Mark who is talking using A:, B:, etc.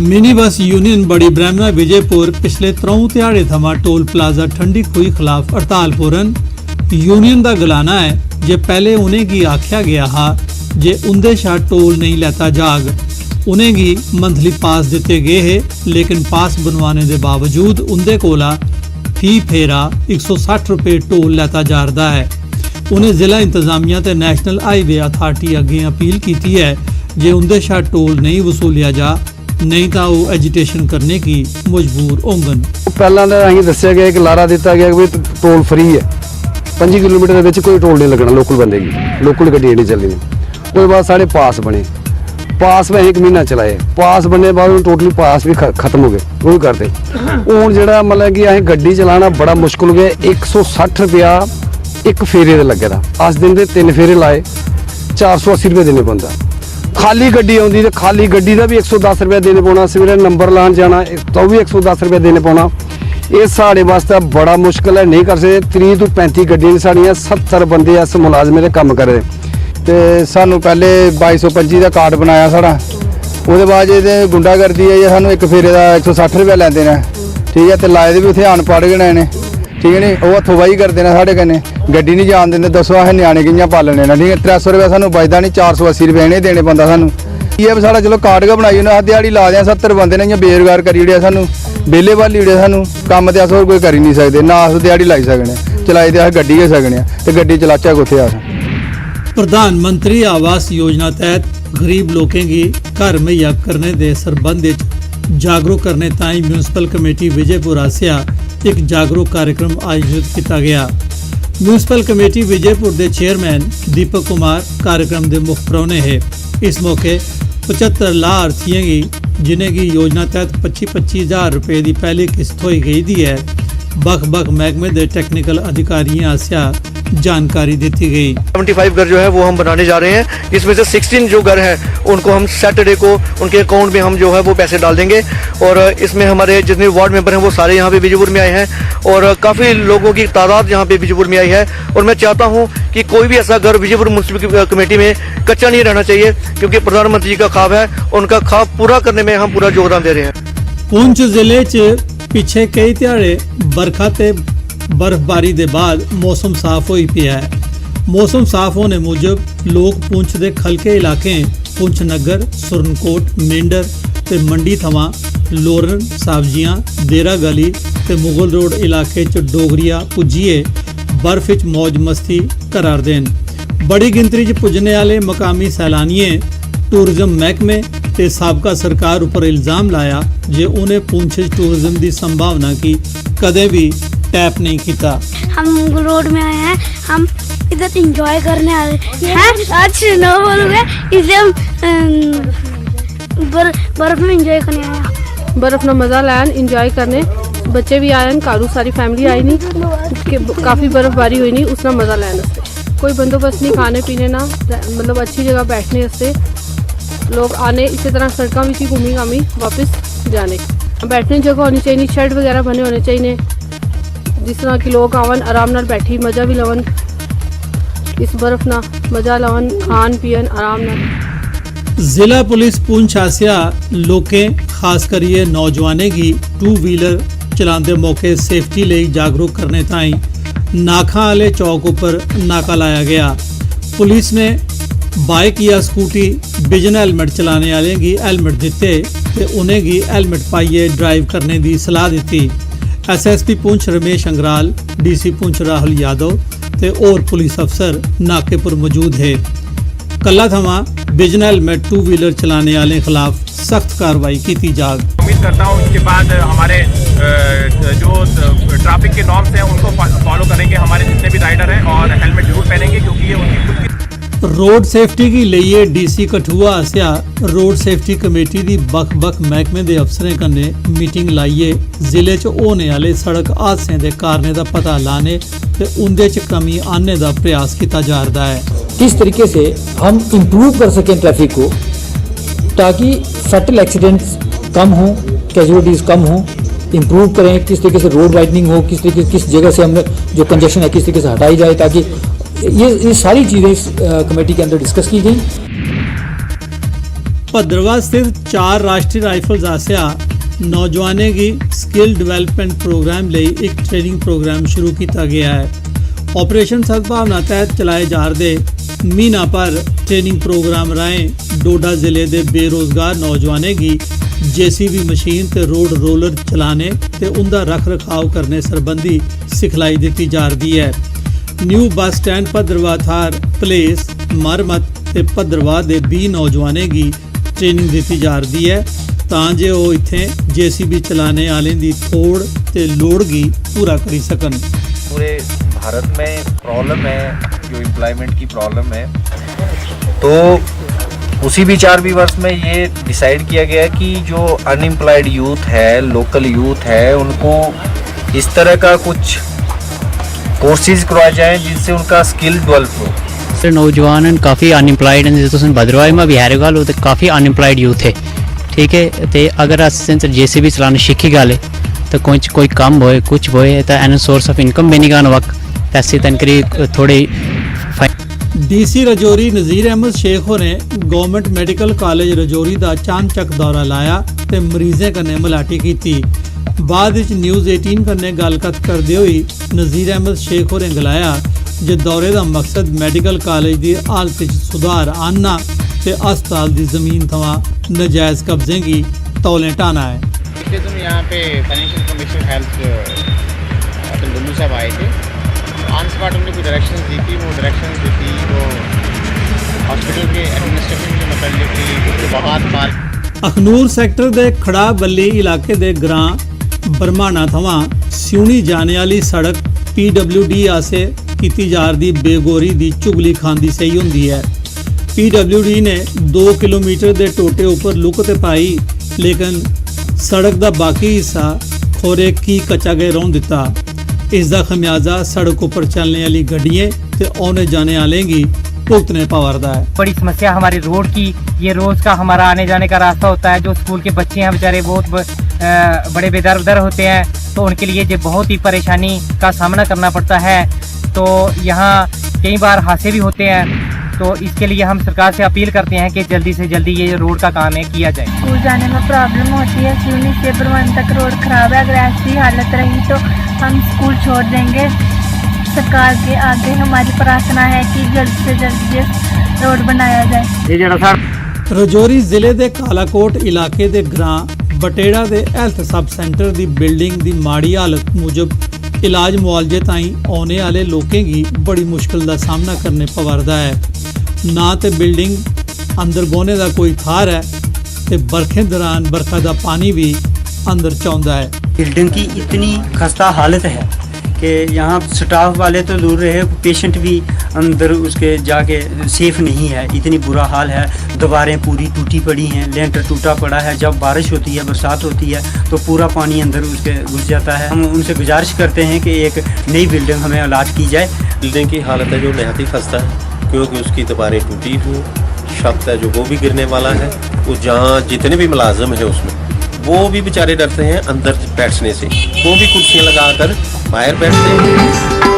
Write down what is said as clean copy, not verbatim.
A: Mini bus union बड़ी ब्रह्मणा विजयपुर पिछले 3 ध्याड़े थमां टोल प्लाजा ठंडी खुई खिलाफ हड़ताल पूरन। यूनियन दा गलाना है जे पहले उन्हें गी आख्या गया हा जे उंदे शा टोल नहीं लेता जाग। उन्हें गी मंथली पास दिते गए है, लेकिन पास बनवाने दे बावजूद उंदे कोला फी फेरा 160 रुपए टोल लेता जा रहा है। उन्हें जिला इंतजामिया ते नैशनल हाईवे अथॉरिटी अगे अपील की है जे उंदे शा टोल नहीं वसूलिया जा, नहीं तो वो एजिटेशन करने की मजबूर होंगन।
B: पहला अं दसिया गया कि लारा दिता गया कि टोल फ्री है, 5 किलोमीटर के कोई टोल नहीं लगना लोकल बंदे की, लोकल गड्डी नहीं चलनी। उसके बाद साढ़े पास बने, पास में 1 महीना चलाए, पास बनने के बाद टोटली पास भी खत्म हो गए, वो भी करते हूँ जो मतलब कि अं गड्डी चलाना बड़ा मुश्किल हो गया। 160 रुपया एक फेरे का लगे था, 10 दिन के 3 फेरे लाए, 480 रुपये देने पौंदा। खाली गड्डी आती तो खाली गड्डी का भी 110 रुपया देने पौना, सवेरे नंबर लान जाना तो भी 110 रुपया देने पौना। ये साढ़े वास्ते बड़ा मुश्किल है, नहीं कर सकते। 30 तो 35 गड्डियां साड़ियां, 70 बंदे इस मुलाजमे काम कर रहे।
C: तो सानू पहले 2225 का कार्ड बनाया साड़ा, उसके बाद ये गुंडागर्दी है, सानू एक फेरे का 160 रुपया लेंदे ने, ठीक है। तो लाए भी उत्थे अनपढ़ गए ने, ठीक है नी, वो हथोबाही करते हैं साढ़े कन्नै, गड्डी नहीं जान देंगे। दसो अस न्याणे कि'यां पालने ना, ठीक है। 300 रुपया सानू बचदा नहीं, 480 रुपये इन्हें देने पौंदा सानू। ये साढ़ा चलो कार्ड गै बनाई उन्हें, दिहाड़ी ला दें, 70 बंदे ने इ'यां बेरोजगार करी ओड़ेआ सानू, बेले भाली ओड़ेआ सानू। कम्म ते अस होर कोई करी नहीं सकदे, ना अस दिहाड़ी लाई सकने, चलाई ते अस गड्डी गै सकने, ते गड्डी चलाचै कुत्थे अस।
A: प्रधानमंत्री आवास योजना तहत गरीब लोगों की घर मुहैया करने के संबंध जागरूक करने ताई म्यूनसिपल कमेटी विजयपुर आसिया एक जागरूक कार्यक्रम आयोजित किया गया। म्यूनसिपल कमेटी विजयपुर के चेयरमैन दीपक कुमार कार्यक्रम के मुख परौने है। इस मौके 75 लाभार्थियों की जिन्हें की योजना तहत 25-25 हज़ार रुपए की पहली किस्त होई गई दी है, बख महकमे के टेक्निकल अधिकारियों आसिया जानकारी दी गई।
D: 75 घर जो है वो हम बनाने जा रहे हैं। इसमें से 16 जो घर हैं उनको हम सैटरडे को उनके अकाउंट में हम जो है वो पैसे डाल देंगे। और इसमें हमारे जितने वार्ड मेंबर हैं वो सारे यहाँ पे विजयपुर में आए हैं और काफ़ी लोगों की तादाद यहाँ पे विजयपुर में आई है। और मैं चाहता हूँ कि कोई भी ऐसा घर विजयपुर म्यूनसिपल कमेटी में कच्चा नहीं रहना चाहिए, क्योंकि प्रधानमंत्री जी का ख्वाब है, उनका ख्वाब पूरा करने में हम पूरा योगदान दे रहे हैं।
A: पुंछ जिले च पिछे कई ध्याड़े बरखा ते बर्फबारी के बाद मौसम साफ होई पिया है। मौसम साफ होने मुजब लोग पुंछ के खलके इलाके पुंछ नगर, सुरनकोट, मेंढर ते मंडी थमां लोरन, सब्जियां, देरा गली ते मुगल रोड इलाके च डोगरिया पुज्जिए बर्फ च मौज मस्ती करार देन। बड़ी गिनतरी च पुज्जने वाले मकामी सैलानियों टूरिज्म महकमे ते साबका सरकार ऊपर इल्जाम लाया जे उन्हें पुंछ टूरिज्म की संभावना की कदे भी टैप नहीं किया।
E: हम रोड में आए हैं, हम इधर एंजॉय करने आए हैं। आज स्नोफॉल हुआ है, इसलिए हम बर्फ में एंजॉय करने आए हैं।
F: बर्फ ना मजा लाया, एंजॉय करने बच्चे भी आए हैं, कारू सारी फैमिली आई नहीं, काफ़ी बर्फबारी हुई नहीं, उसना मजा लाया। कोई बंदोबस्त नहीं खाने पीने ना, मतलब अच्छी जगह बैठने से लोग आने, इसी तरह सड़कों में घूमी घामी वापस जाने। बैठने की जगह होनी चाहिए, शेड वगैरह बने होने चाहिए, जिस तरह कि लोग आवन आराम नाल बैठी मज़ा भी लवन, इस बर्फ ना मज़ा लवन, खान पियन आराम नाल।
A: जिला पुलिस पुंछ आसिया लोकें खास करिए नौजवानों की 2 व्हीलर चलाते मौके सेफ्टी लिए जागरूक करने ताई नाखा वाले चौक पर नाका लाया गया। पुलिस ने बाइक या स्कूटी बिजन हेलमेट चलाने वाले की हेलमेट दिते ते उन्हें की हेलमेट पाइए ड्राइव करने की सलाह दी। SSP पुंछ रमेश अंगराल, DC पुंछ राहुल यादव ते और पुलिस अफसर नाके पर मौजूद है। कला थमा बिजन हेलमेट 2 व्हीलर चलाने वाले खिलाफ सख्त कार्रवाई की जाग।
G: उम्मीद करता हूँ इसके बाद हमारे जो ट्रैफिक के नॉर्म्स हैं उनको फॉलो करेंगे हमारे जितने भी राइडर हैं, और हेलमेट जरूर पहनेंगे क्योंकि ये उनकी खुद की।
A: रोड सेफ्टी की लिए DC कठुआ आसिया रोड सेफ्टी कमेटी की बख महकमे के अफसरें कन्नै मीटिंग लाइए जिले च होने वाले सड़क हादसों के कारणों का पता लाने ते उंदे च कमी आने का प्रयास किया जा रहा है।
H: किस तरीके से हम इम्प्रूव कर सकें ट्रैफिक को, ताकि फैटल एक्सीडेंट्स कम हो, कैजुअलिटीज़ कम हो, इम्प्रूव करें, किस तरीके से रोड वाइडनिंग हो, किस तरीके किस जगह से हमने जो कंजेशन है किस तरीके से हटाई जाए, ताकि ये सारी चीज़ें इस कमेटी के अंदर डिस्कस की गई।
A: भद्रवाह स्थित 4 राष्ट्रीय राइफल्स आसिया नौजवानों की स्किल डिवेलपमेंट प्रोग्राम लिए एक ट्रेनिंग प्रोग्राम शुरू किया गया है। ऑपरेशन सद्भावना तहत चलाए जा रहे महीना भर ट्रेनिंग प्रोग्राम राहें डोडा जिले के बेरोजगार नौजवानों की JCB मशीन ते रोड रोलर चलाने ते उनका रख रखाव करने संबंधी सिखलाई दी जा रही है। New bus stand Bhaderwah Thar place मरम्मत ते भद्रवाह के 20 नौजवानों की ट्रेनिंग दी जा रही है तां जे वो इत्थे JCB चलाने वाले की थोड़ ते लोड़ की पूरा करी सकन।
I: पूरे भारत में प्रॉब्लम है, जो एम्प्लॉयमेंट की प्रॉब्लम है, तो उसी विचार विमर्श में ये डिसाइड किया गया कि जो अनएम्प्लॉयड यूथ है, लोकल यूथ है, उनको इस तरह का कुछ कोर्सेज करवाए जाएं जिससे उनका स्किल डेवलप हो।
J: नौजवान काफ़ी अनएम्प्लॉयड हैं, जिस भद्रवाह में बिहार गल तो काफ़ी अनएम्प्लॉयड यूथ है, ठीक है। तो अगर अस JCB चलाना सीखी गल तो कोई काम होए कुछ होए तो एन सोर्स ऑफ इनकम बनी गन वक्त पैसे तन करी थोड़ी।
A: DC रजौरी नज़ीर अहमद शेख होरें गवर्नमेंट मैडिकल कॉलेज रजौरी का चानचक दौरा लाया ते मरीजें कन्नै मलाटी की। बाद विच न्यूज़ 18 कन्नै गलकत करदे होई नज़ीर अहमद शेख होरें गलाया जे दौरे का मकसद मैडिकल कॉलेज की हालत च सुधार आनना ते अस्पताल की ज़मीन थमां नजायज़ कब्जे की तौलें हटाना है।
K: तुम यहाँ पे फाइनेंशियल कमीशन हेल्थ लुल्लू साहब आए थे, ऑन स्पॉट उन्होंने कुछ डायरेक्शंस दी थी, वो डायरेक्शंस दी थी वो हॉस्पिटल के एडमिनिस्ट्रेशन के मतलब कि बहुत पार्क
A: अखनूर सैक्टर के खड़ा बल्ली इलाके के ग्रां बरमाना थमां सिउनी जाने वाली सड़क PWD आसे की जा रही बेगोरी की चुगली खांदी सही होंदी है। PWD ने 2 किलोमीटर के टोटे उपर लुक ते पाई, लेकिन सड़क का बाकी हिस्सा खोरे की कच्चा गए रौन दिता। इसका खमियाजा सड़क उपर चलने वाली गड्डियां ते आने जाने वाले की भुगतने पवरदा है।
L: बड़ी समस्या हमारी रोड की, ये रोज का हमारा आने जाने का रास्ता होता है। जो स्कूल के बच्चे हैं बेचारे बहुत बड़े बेदर होते हैं, तो उनके लिए ये बहुत ही परेशानी का सामना करना पड़ता है। तो यहाँ कई बार हादसे भी होते हैं, तो इसके लिए हम सरकार से अपील करते हैं कि जल्दी से जल्दी ये रोड का काम है किया जाए।
E: स्कूल जाने में प्रॉब्लम होती है, सिवनी से बरवान तक रोड खराब है। अगर ऐसी हालत रही तो हम स्कूल छोड़ देंगे। सरकार के आगे हमारी प्रार्थना है कि जल्द से जल्द ये रोड बनाया जाए।
A: रजौरी जिले के कालाकोट इलाके के ग्रां बटेड़ा के हैल्थ सब सेंटर की बिल्डिंग की माड़ी हालत मूजब इलाज मुआलजे ताईं आने वाले लोगों की बड़ी मुश्किल का सामना करने पवरदा है। ना तो बिल्डिंग अंदर बौने का कोई थार है ते बरखें दौरान बरखा का पानी भी अंदर चौंदा है।
M: बिल्डिंग की इतनी खस्ता हालत है कि यहाँ स्टाफ वाले तो दूर रहे, पेशेंट भी अंदर उसके जाके सेफ नहीं है, इतनी बुरा हाल है। दीवारें पूरी टूटी पड़ी हैं, लेंटर टूटा पड़ा है। जब बारिश होती है, बरसात होती है तो पूरा पानी अंदर उसके घुस जाता है। हम उनसे गुजारिश करते हैं कि एक नई बिल्डिंग हमें अलाट की जाए।
N: बिल्डिंग की हालत है जो नहायत ही खस्ता है, क्योंकि उसकी दीवारें टूटी हुई, छत है जो वो भी गिरने वाला है। वो जहाँ जितने भी मुलाजिम हैं उसमें वो भी बेचारे डरते हैं अंदर बैठने से, वो भी कुर्सियाँ लगाकर बाहर बैठते हैं।